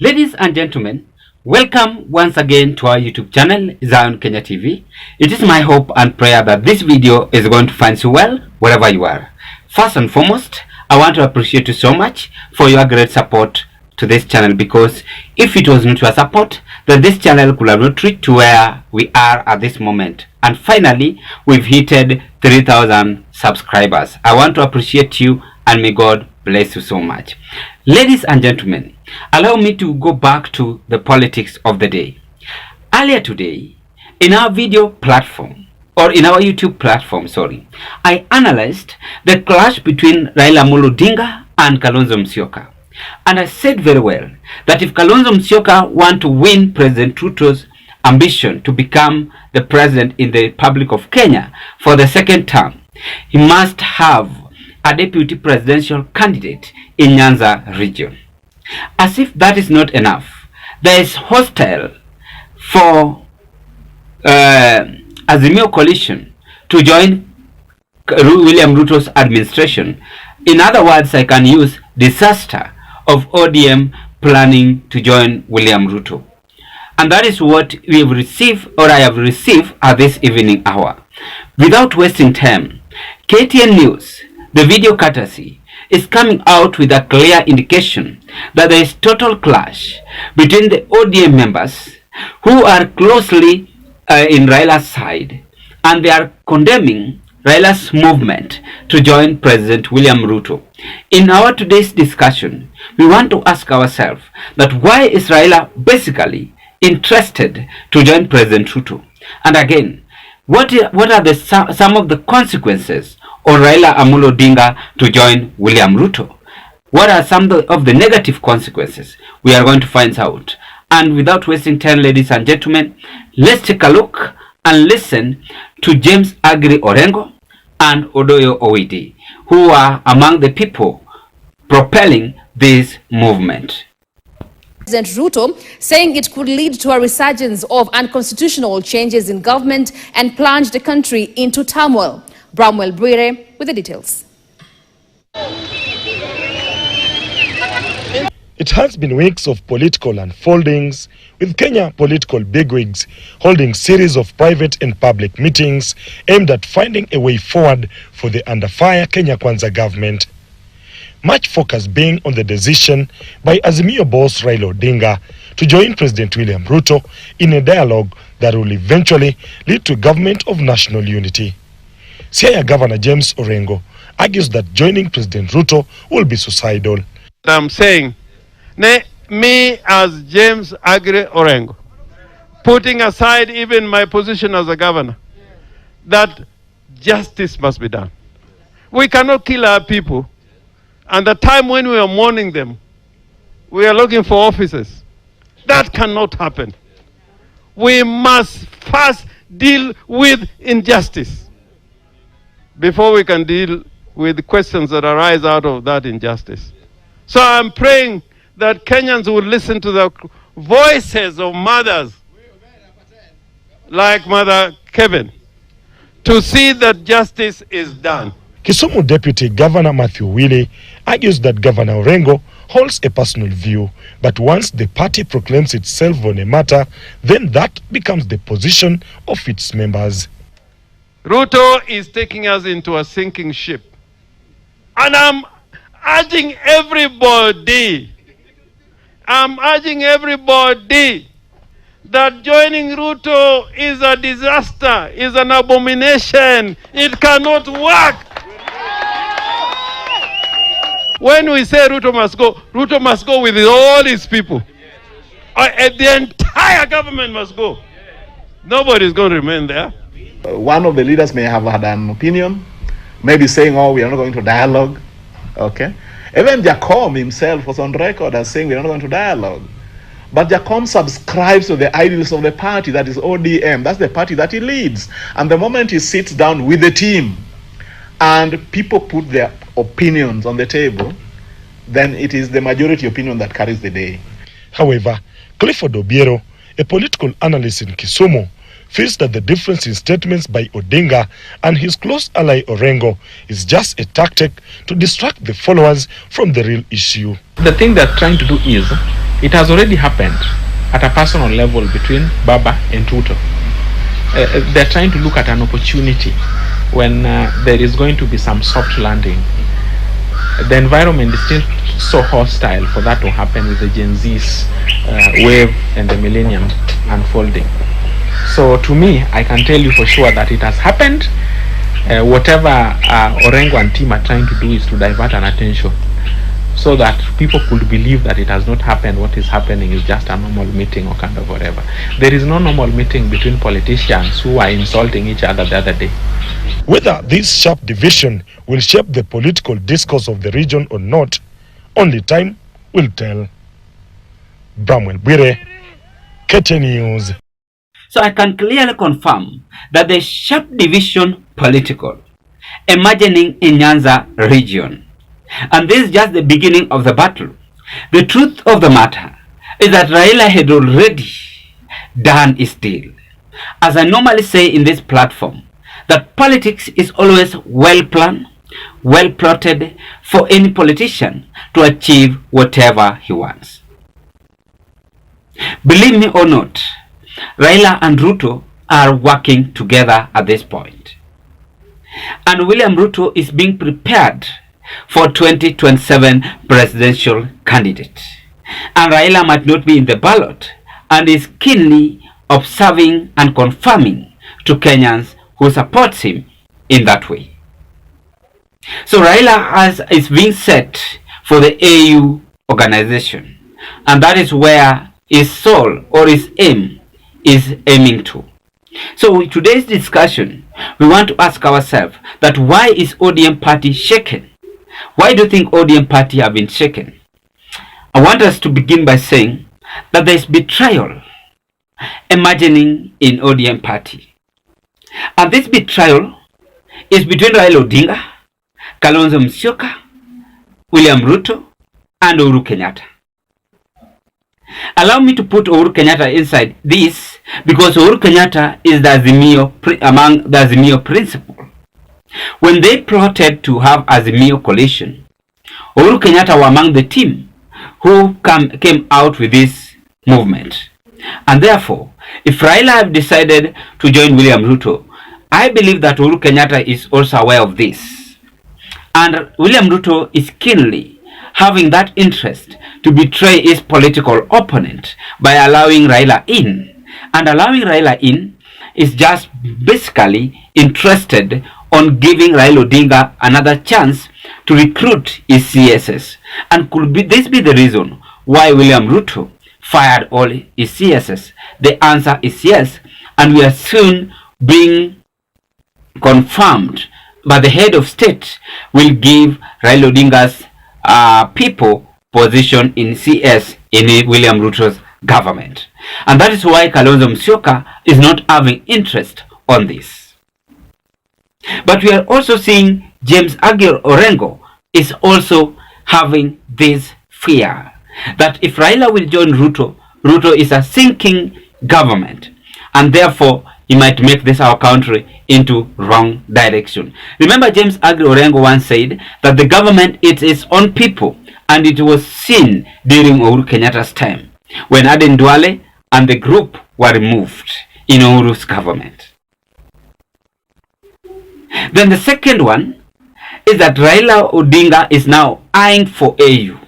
Ladies and gentlemen, welcome once again to our YouTube channel, Zion Kenya TV. It is my hope and prayer that this video is going to find you well wherever you are. First and foremost, I want to appreciate you so much for your great support to this channel, because if it was not your support, then this channel could have not reached to where we are at this moment. And finally, we've hit 3,000 subscribers. I want to appreciate you, and may God bless you so much. Ladies and gentlemen, allow me to go back to the politics of the day. Earlier today, in our video platform, or in our YouTube platform, I analyzed the clash between Raila Odinga and Kalonzo Musyoka. And I said very well that if Kalonzo Musyoka want to win President Ruto's ambition to become the president in the Republic of Kenya for the second term, he must have a deputy presidential candidate in NYANZA region. As if that is not enough, there is hostile for Azimio coalition to join William Ruto's administration. In other words, I can use disaster of ODM planning to join William Ruto. And that is what we have received, or I have received at this evening hour. Without wasting time, KTN News, the video courtesy, is coming out with a clear indication that there is total clash between the ODM members who are closely in Raila's side, and they are condemning Raila's movement to join President William Ruto. In our today's discussion, we want to ask ourselves that why is Raila basically interested to join President Ruto? And again, what are some of the consequences of Raila Odinga to join William Ruto? What are some of the negative consequences? We are going to find out. And without wasting time, ladies and gentlemen, let's take a look and listen to James Agri Orengo and Odoyo Owidi, who are among the people propelling this movement. President Ruto saying it could lead to a resurgence of unconstitutional changes in government and plunge the country into turmoil. Bramwell Bwire with the details. It has been weeks of political unfoldings, with Kenya political bigwigs holding series of private and public meetings aimed at finding a way forward for the under-fire Kenya Kwanza government. Much focus being on the decision by Azimio boss Raila Odinga to join President William Ruto in a dialogue that will eventually lead to a government of national unity. Siaya Governor James Orengo argues that joining President Ruto will be suicidal. I'm saying, me as James Agri Orengo, putting aside even my position as a governor, that justice must be done. We cannot kill our people, and the time when we are mourning them, we are looking for officers. That cannot happen. We must first deal with injustice before we can deal with questions that arise out of that injustice. So I'm praying that Kenyans will listen to the voices of mothers like Mother Kevin to see that justice is done. Kisumu Deputy Governor Matthew Wile argues that Governor Orengo holds a personal view, but once the party proclaims itself on a matter, then that becomes the position of its members. Ruto is taking us into a sinking ship. And I'm urging everybody that joining Ruto is a disaster, is an abomination. It cannot work. When we say Ruto must go with all his people. The entire government must go. Nobody is going to remain there. One of the leaders may have had an opinion, maybe saying, oh, we are not going to dialogue. Okay. Even Jacom himself was on record as saying we are not going to dialogue. But Jacom subscribes to the ideals of the party, that is ODM. That's the party that he leads. And the moment he sits down with the team and people put their opinions on the table, then it is the majority opinion that carries the day. However, Clifford Obiero, a political analyst in Kisumu, feels that the difference in statements by Odinga and his close ally Orengo is just a tactic to distract the followers from the real issue. The thing they're trying to do is It has already happened at a personal level between Baba and Ruto. They're trying to look at an opportunity when there is going to be some soft landing. The environment is still so hostile for that to happen with the Gen Z's wave and the millennium unfolding. So to me, I can tell you for sure that it has happened. Whatever Orengo and team are trying to do is to divert an attention so that people could believe that it has not happened. What is happening is just a normal meeting or kind of whatever. There is no normal meeting between politicians who are insulting each other the other day. Whether this sharp division will shape the political discourse of the region or not, only time will tell. Bramwell Bwire, KTN News. So I can clearly confirm that the sharp division political emerging in NYANZA region, and this is just the beginning of the battle. The truth of the matter is that Raila had already done his deal. As I normally say in this platform, that politics is always well planned, well plotted for any politician to achieve whatever he wants. Believe me or not, Raila and Ruto are working together at this point. And William Ruto is being prepared for 2027 presidential candidate. And Raila might not be in the ballot and is keenly observing and confirming to Kenyans who supports him in that way. So Raila is being set for the AU organization, and that is where his soul or his aim is aiming to. So in today's discussion, we want to ask ourselves that why is ODM party shaken? Why do you think ODM party have been shaken? I want us to begin by saying that there is betrayal emerging in ODM party. And this betrayal is between Raila Odinga, Kalonzo Musyoka, William Ruto, and Uhuru Kenyatta. Allow me to put Uhuru Kenyatta inside this because Uhuru Kenyatta is among the Azimio principle. When they plotted to have Azimio coalition, Uhuru Kenyatta were among the team who came out with this movement. And therefore, if Raila have decided to join William Ruto, I believe that Uhuru Kenyatta is also aware of this. And William Ruto is keenly having that interest to betray his political opponent by allowing Raila in. And allowing Raila in is just basically interested on giving Raila Odinga another chance to recruit his CSS. And could this be the reason why William Ruto fired all his CSS? The answer is yes, and we are soon being confirmed by the head of state will give Raila Odinga's people position in CS in William Ruto's government. And that is why Kalonzo Musyoka is not having interest on this. But we are also seeing James Orengo is also having this fear that if Raila will join Ruto, Ruto is a sinking government, and therefore he might make this our country into wrong direction. Remember, James Orengo once said that the government is its own people, and it was seen during Uhuru Kenyatta's time when Aden Duale and the group were removed in Uhuru's government. Then the second one is that Raila Odinga is now eyeing for AU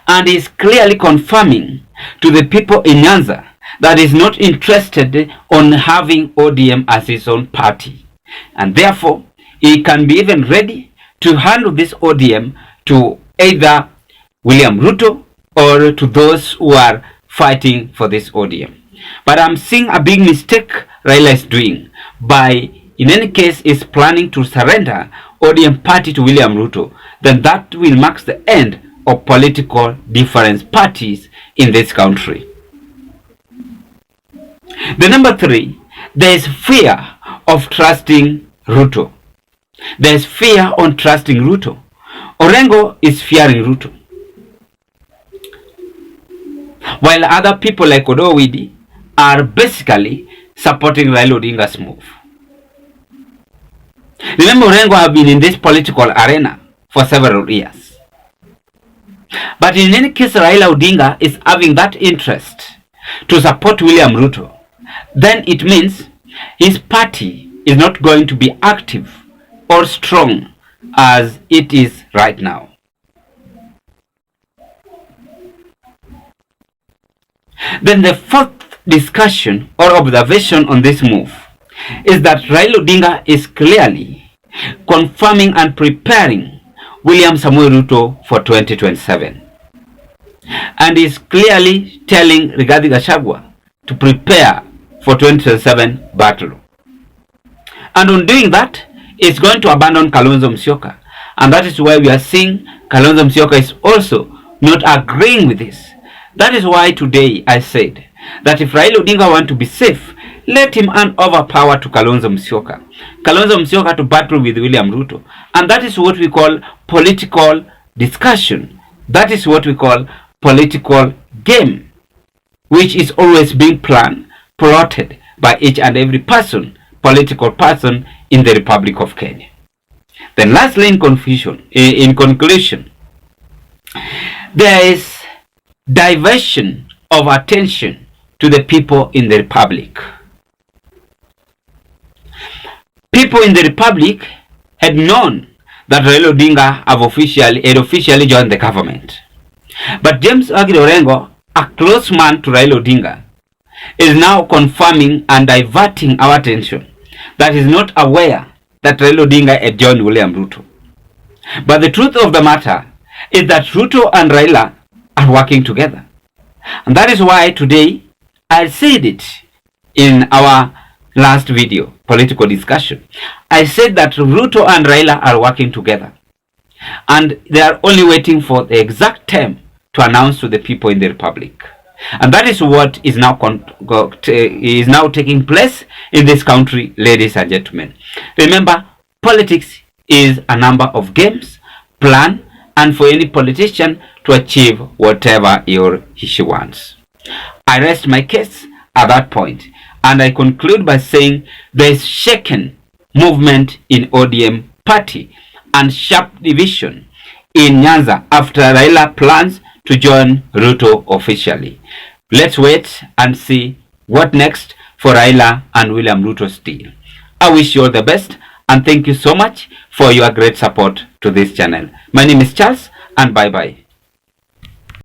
and is clearly confirming to the people in NYANZA that is not interested on having ODM as his own party, and therefore he can be even ready to hand this ODM to either William Ruto or to those who are fighting for this ODM. But I'm seeing a big mistake Raila is doing by, in any case, is planning to surrender ODM party to William Ruto. Then that will mark the end of political different parties in this country. The number three, there is fear of trusting Ruto. There is fear on trusting Ruto. Orengo is fearing Ruto, while other people like Odowidi are basically supporting Raila Odinga's move. Remember, Orengo have been in this political arena for several years. But in any case, Raila Odinga is having that interest to support William Ruto, then it means his party is not going to be active or strong as it is right now. Then the fourth discussion or observation on this move is that Raila Odinga is clearly confirming and preparing William Samoei Ruto for 2027, and is clearly telling Rigathi Gachagua to prepare for 2027 battle. And on doing that, it's going to abandon Kalonzo Musyoka, and that is why we are seeing Kalonzo Musyoka is also not agreeing with this. That is why today I said that if Raila Odinga want to be safe, let him hand over power to Kalonzo Musyoka. Kalonzo Musyoka to battle with William Ruto. And that is what we call political discussion. That is what we call political game, which is always being plotted by each and every person, political person in the Republic of Kenya. Then lastly, in conclusion, there is diversion of attention to the people in the Republic. People in the Republic had known that Raila Odinga had officially joined the government. But James Orengo, a close man to Raila Odinga, is now confirming and diverting our attention that is not aware that Raila Odinga had joined William Ruto. But the truth of the matter is that Ruto and Raila are working together. And that is why today I said it in our last video, political discussion. I said that Ruto and Raila are working together. And they are only waiting for the exact time to announce to the people in the Republic. And that is what is now taking place in this country, ladies and gentlemen. Remember, politics is a number of games, plan, and for any politician to achieve whatever he or she wants. I rest my case at that point, and I conclude by saying there is shaken movement in ODM party and sharp division in NYANZA after Raila plans to join Ruto officially. Let's wait and see what next for Raila and William Ruto still. I wish you all the best, and thank you so much for your great support to this channel. My name is Charles, and bye-bye.